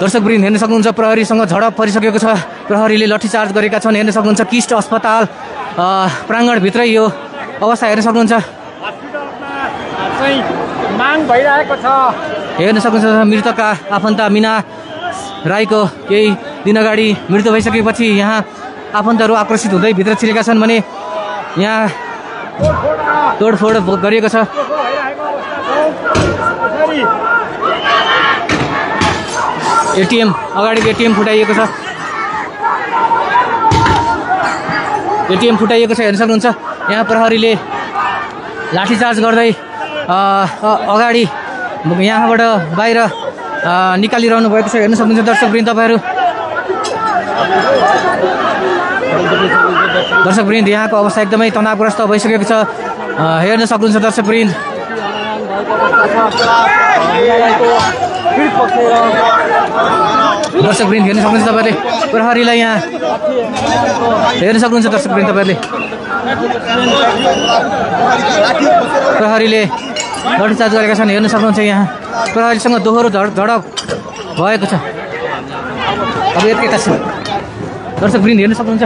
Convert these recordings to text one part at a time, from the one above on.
दर्शकवृन्द हेर्न सक्नुहुन्छ प्रहरीसँग झडप परिसकेको छ। प्रहरीले लाठीचार्ज गरेका छन्। हेर्न सक्नुहुन्छ किस्ट अस्पताल प्राङ्गणभित्रै यो अवस्था हेर्न सक्नुहुन्छ। माग भइरहेको छ। हेर्न सक्नुहुन्छ मृतकका आफन्त मिना राईको केही दिन अगाडि मृत्यु भइसकेपछि यहाँ आफन्तहरू आक्रोशित हुँदै भित्र छिरेका छन् भने यहाँ तोडफोड गरिएको छ। एटिएम अगाडिको एटिएम फुटाइएको छ। एटिएम फुटाइएको छ हेर्न सक्नुहुन्छ। यहाँ प्रहरीले लाठीचार्ज गर्दै अगाडि यहाँबाट बाहिर निकालिरहनु भएको छ। हेर्न सक्नुहुन्छ दर्शकवृन्द तपाईँहरू। दर्शकवृन्द यहाँको अवस्था एकदमै तनावग्रस्त भइसकेको छ। हेर्न सक्नुहुन्छ दर्शकवृन्द। दर्शकवृन्द हेर्न सक्नुहुन्छ तपाईँले प्रहरीलाई यहाँ हेर्न सक्नुहुन्छ दर्शकवृन्द तपाईँले प्रहरीले लाठीचार्ज गरेका छन्। हेर्न सक्नुहुन्छ यहाँ प्रहरीसँग दोहोरो झडप भएको छ। अब यता छ दर्शकवृन्द हेर्न सक्नुहुन्छ।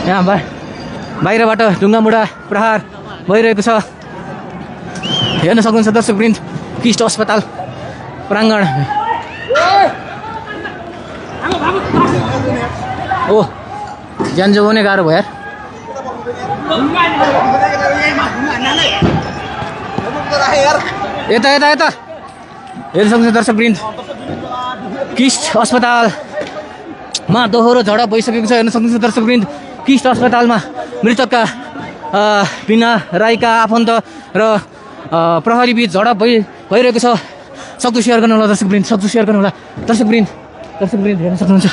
यहाँ बाहिरबाट ढुङ्गामुढा प्रहार भइरहेको छ। हेर्न सक्नुहुन्छ दर्शकवृन्द किस्ट अस्पताल प्राङ्गण। ओ ज्यान जोगाउनै गाह्रो भयो यार। यता यता यता हेर्न सक्नुहुन्छ दर्शकवृन्द किस्ट अस्पतालमा दोहोरो झडप भइसकेको छ। हेर्न सक्नुहुन्छ दर्शकवृन्द किस्ट अस्पतालमा मृतकका बिना राईका आफन्त र प्रहरी बीच झडप भइरहेको छ। सक्दो सेयर गर्नु होला दर्शकवृन्द, सक्दो सेयर गर्नु होला दर्शकवृन्द। हेर्न सक्नुहुन्छ।